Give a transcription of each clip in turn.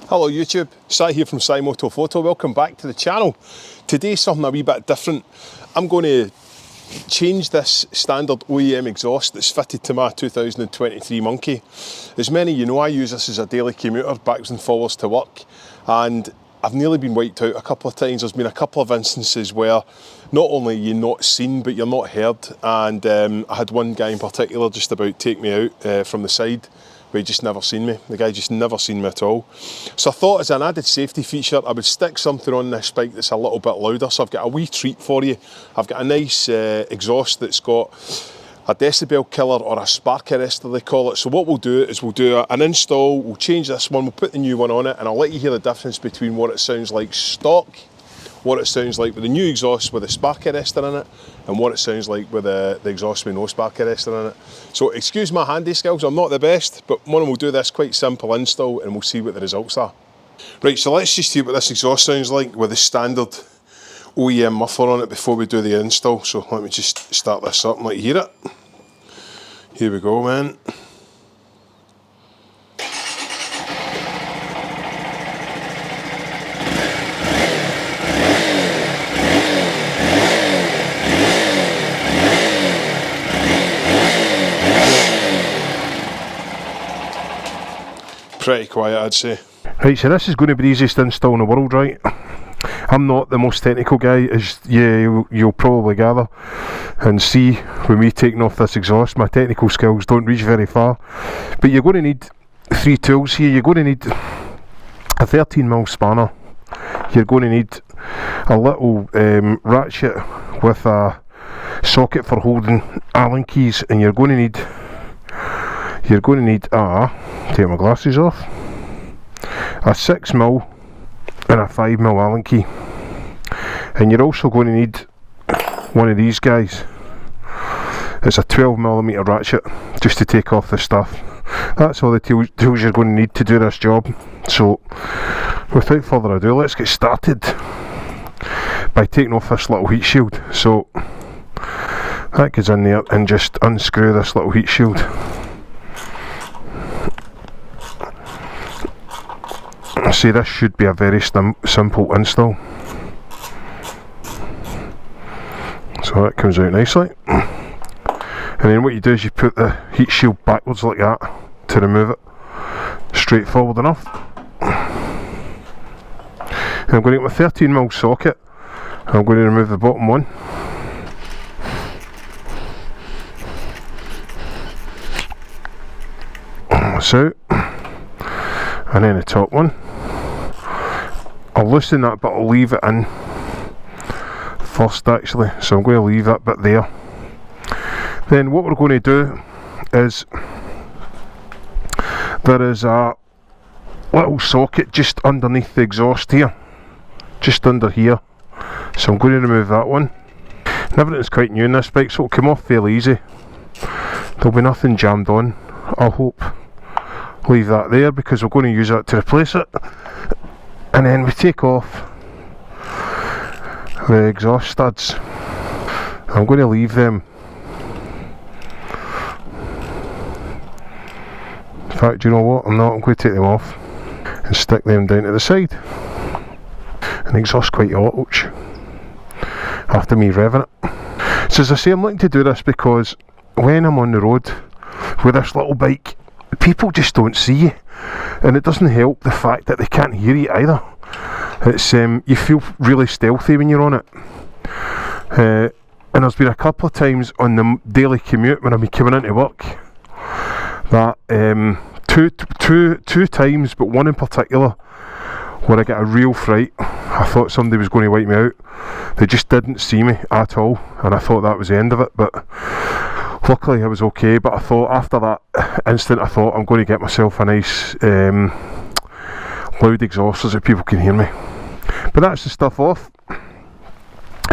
Hello YouTube, Si here from Si Moto Photo. Welcome back to the channel. Today something a wee bit different. I'm going to change this standard OEM exhaust that's fitted to my 2023 Monkey. As many of you know, I use this as a daily commuter backwards and forwards to work, and I've nearly been wiped out a couple of times. There's been a couple of instances where not only you're not seen but you're not heard, and I had one guy in particular just about take me out from the side. He just never seen me. The guy just never seen me at all. So I thought as an added safety feature I would stick something on this bike that's a little bit louder. So I've got a wee treat for you. I've got a nice exhaust that's got a decibel killer, or a spark arrestor they call it. So what we'll do is we'll do an install, we'll change this one, we'll put the new one on it, and I'll let you hear the difference between what it sounds like stock, what it sounds like with the new exhaust with the spark arrestor in it, and what it sounds like with the exhaust with no spark arrestor in it. So excuse my handy skills, I'm not the best, but one will do this quite simple install and we'll see what the results are. Right, so let's just hear what this exhaust sounds like with the standard OEM muffler on it before we do the install. So let me just start this up and let you hear it. Here we go, man. Pretty quiet, I'd say. Right, so this is going to be the easiest install in the world, right? I'm not the most technical guy, as you'll probably gather and see with me taking off this exhaust. My technical skills don't reach very far, but you're going to need three tools here. You're going to need a 13mm spanner. You're going to need a little ratchet with a socket for holding Allen keys, and you're going to need take my glasses off, a 6mm and a 5mm Allen key, and you're also going to need one of these guys. It's a 12mm ratchet just to take off the stuff. That's all the tools you're going to need to do this job. So without further ado, let's get started by taking off this little heat shield. So that goes in there, and just unscrew this little heat shield. See, this should be a very simple install. So that comes out nicely, and then what you do is you put the heat shield backwards like that to remove it. Straightforward enough. And I'm going to get my 13mm socket, and I'm going to remove the bottom one. That's out. And then the top one. I'll loosen that, but I'll leave it in first actually, so I'm going to leave that bit there. Then what we're going to do is, there is a little socket just underneath the exhaust here, just under here, so I'm going to remove that one. And everything's quite new in this bike, so it'll come off fairly easy. There'll be nothing jammed on, I hope. Leave that there because we're going to use that to replace it. And then we take off the exhaust studs. I'm going to leave them. In fact, do you know what? I'm going to take them off and stick them down to the side. And the exhaust's quite hot, ouch, after me revving it. So as I say, I'm looking to do this because when I'm on the road with this little bike, people just don't see you, and it doesn't help the fact that they can't hear you either. It's you feel really stealthy when you're on it, and there's been a couple of times on the daily commute when I've been coming into work that two times, but one in particular where I got a real fright. I thought somebody was going to wipe me out. They just didn't see me at all, and I thought that was the end of it, but luckily I was okay. But I thought after that instant, I thought I'm going to get myself a nice loud exhaust so that people can hear me. But that's the stuff off,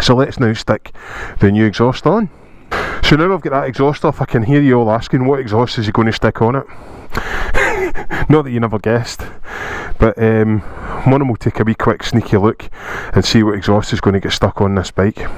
so let's now stick the new exhaust on. So now I've got that exhaust off, I can hear you all asking what exhaust is he going to stick on it. Not that you never guessed, but one of them will take a wee quick sneaky look and see what exhaust is going to get stuck on this bike.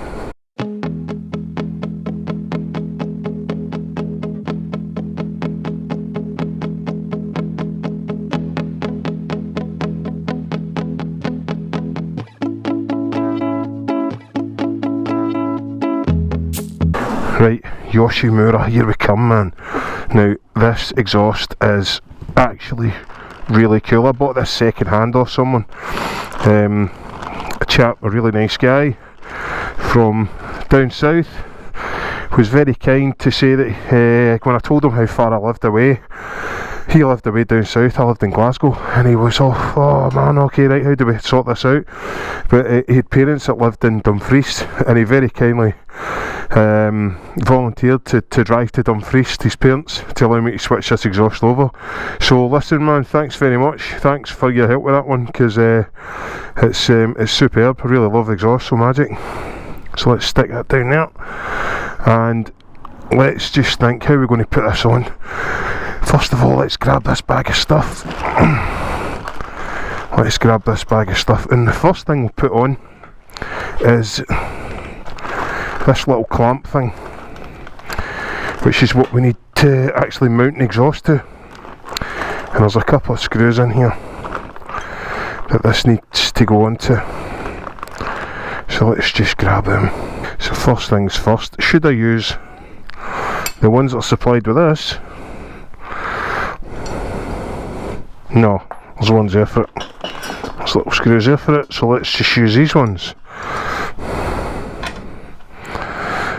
Right, Yoshimura, here we come, man. Now, this exhaust is actually really cool. I bought this second hand off someone. A chap, a really nice guy from down south, was very kind to say that when I told him how far I lived away, he lived away down south, I lived in Glasgow, and he was all, oh man, okay, right, how do we sort this out? But he had parents that lived in Dumfries, and he very kindly volunteered to drive to Dumfries, his parents, to allow me to switch this exhaust over. So listen, man, thanks very much, thanks for your help with that one, because it's superb. I really love the exhaust, so magic. So let's stick that down there, and let's just think how we're going to put this on. First of all, let's grab this bag of stuff. Let's grab this bag of stuff, and the first thing we'll put on is this little clamp thing, which is what we need to actually mount the exhaust to. And there's a couple of screws in here that this needs to go onto. So let's just grab them. So first things first, should I use the ones that are supplied with this? No, there's ones there for it. There's little screws there for it, so let's just use these ones.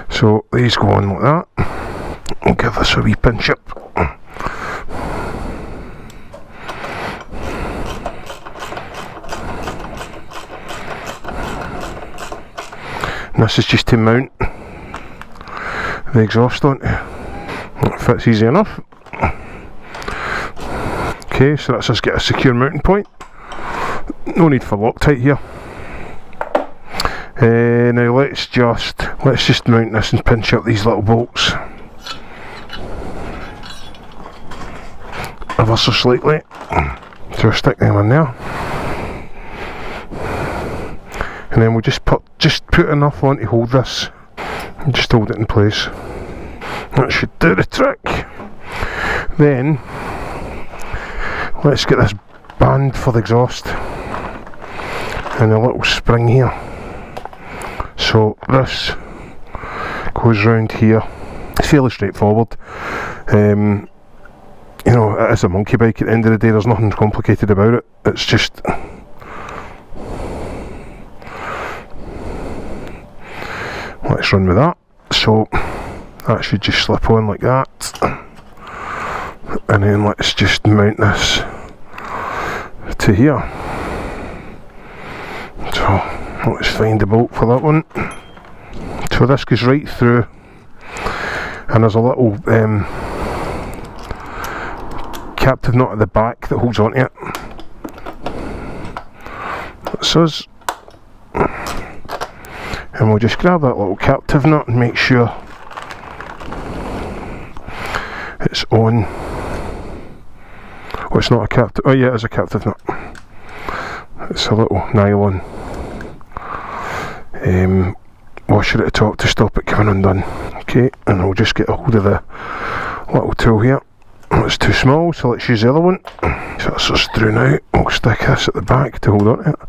So these go on like that. I'll give this a wee pinch up. And this is just to mount the exhaust onto. It fits easy enough. Okay, so that's us get a secure mounting point. No need for Loctite here. Now let's just mount this and pinch up these little bolts ever so slightly. So we'll stick them in there, and then we'll just put enough on to hold this, and just hold it in place. That should do the trick. Then let's get this band for the exhaust and a little spring here. So this goes round here. It's fairly straightforward. You know, it is a monkey bike at the end of the day, there's nothing complicated about it. It's just let's run with that. So that should just slip on like that, and then let's just mount this to here. So let's find the bolt for that one. So this goes right through, and there's a little captive nut at the back that holds onto it. That's us. And we'll just grab that little captive nut and make sure it's on. Oh, it's not a captive, oh yeah, it is a captive nut. It's a little nylon washer at the top to stop it coming undone. Okay, and I'll just get a hold of the little tool here. It's too small, so let's use the other one. So that's us through now. We'll stick this at the back to hold on to it.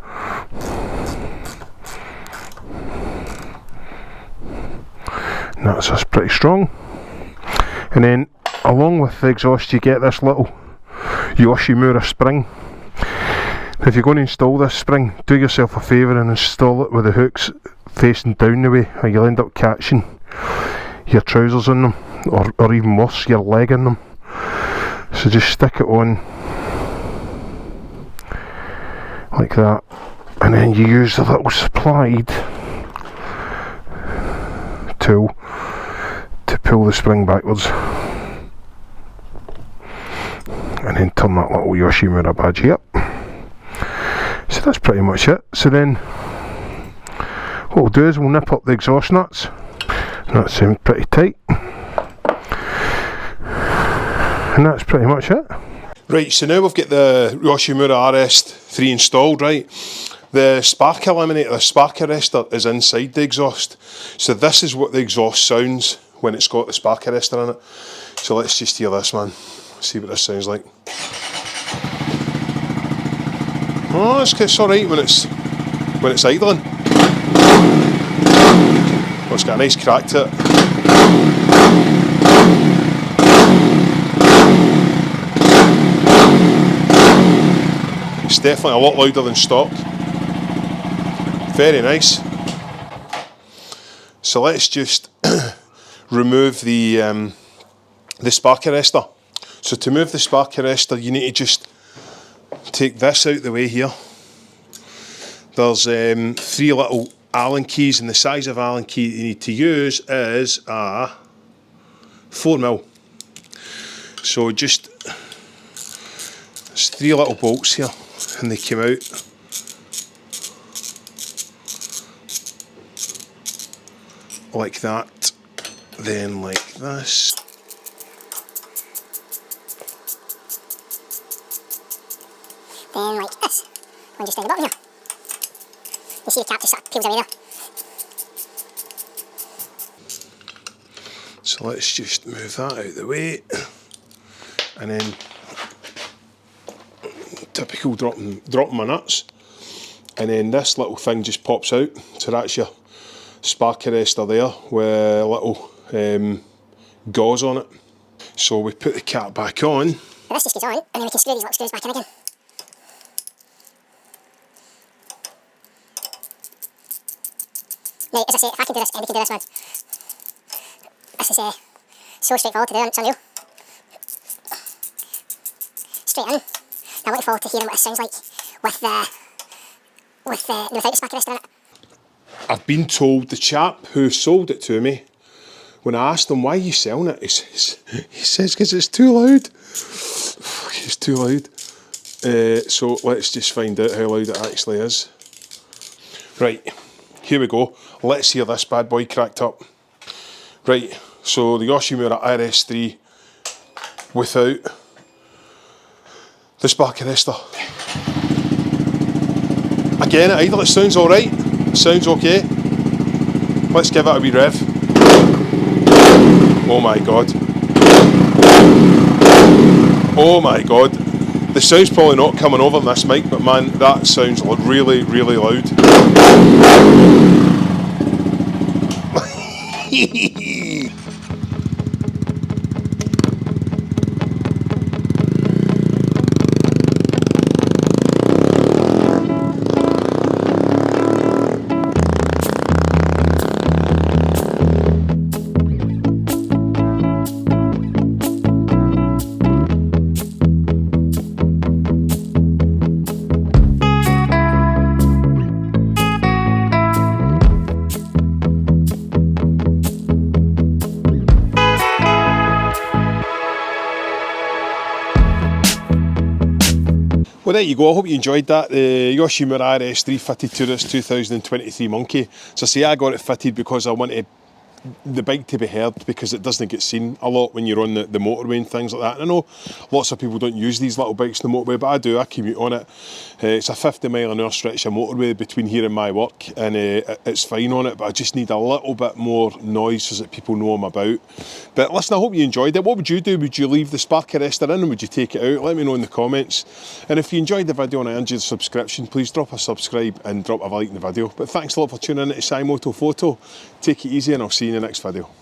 And that's us pretty strong. And then along with the exhaust you get this little Yoshimura spring. If you're going to install this spring, do yourself a favour and install it with the hooks facing down the way, or you'll end up catching your trousers on them, or even worse, your leg in them. So just stick it on like that, and then you use the little supplied tool to pull the spring backwards, and then turn that little Yoshimura badge up. So that's pretty much it. So then what we'll do is we'll nip up the exhaust nuts, and that seems pretty tight, and that's pretty much it. Right, so now we've got the Yoshimura RS3 installed, right? The spark eliminator, the spark arrestor is inside the exhaust. So this is what the exhaust sounds when it's got the spark arrestor in it. So let's just hear this, man. See what this sounds like. Oh, it's alright when it's idling. Oh, it's got a nice crack to it. It's definitely a lot louder than stock. Very nice. So let's just remove the spark arrestor. So to move the spark arrestor, you need to just take this out the way here. There's 3 little Allen keys, and the size of Allen key you need to use is a 4mm. So just, there's 3 little bolts here, and they came out. Like that, then like this. Then like this. And just down the bottom here. You see the cap just sort of peels away there. So let's just move that out the way. And then, typical dropping my nuts. And then this little thing just pops out. So that's your spark arrestor there with a little gauze on it. So we put the cap back on. This just goes on, and then we can screw these little screws back in again. Now, as I say, if I can do this, anybody can do this, man. This is so straightforward to do, it's unreal. Straight in. Now I'm looking forward to hearing what this sounds like without the spark arrestor in it. I've been told, the chap who sold it to me, when I asked him why are you selling it, he says because it's too loud. It's too loud. So let's just find out how loud it actually is. Right, here we go. Let's hear this bad boy cracked up. Right, so the Yoshimura RS3 without the spark arrestor. Again, either it sounds alright, sounds okay. Let's give it a wee rev. Oh my god. Oh my god. The sound's probably not coming over on this mic, but man, that sounds really, really loud. Well, there you go. I hope you enjoyed that. The Yoshimura RS3 fitted to this 2023 Monkey. So I say I got it fitted because I wanted the bike to be heard, because it doesn't get seen a lot when you're on the motorway and things like that. And I know lots of people don't use these little bikes on the motorway, but I do. I commute on it. It's a 50-mile-an-hour stretch of motorway between here and my work, and it's fine on it, but I just need a little bit more noise so that people know I'm about. But listen, I hope you enjoyed it. What would you do? Would you leave the spark arrestor in, or would you take it out? Let me know in the comments. And if you enjoyed the video and I earned you the subscription, please drop a subscribe and drop a like in the video. But thanks a lot for tuning in to Moto Photo. Take it easy, and I'll see you in the next video.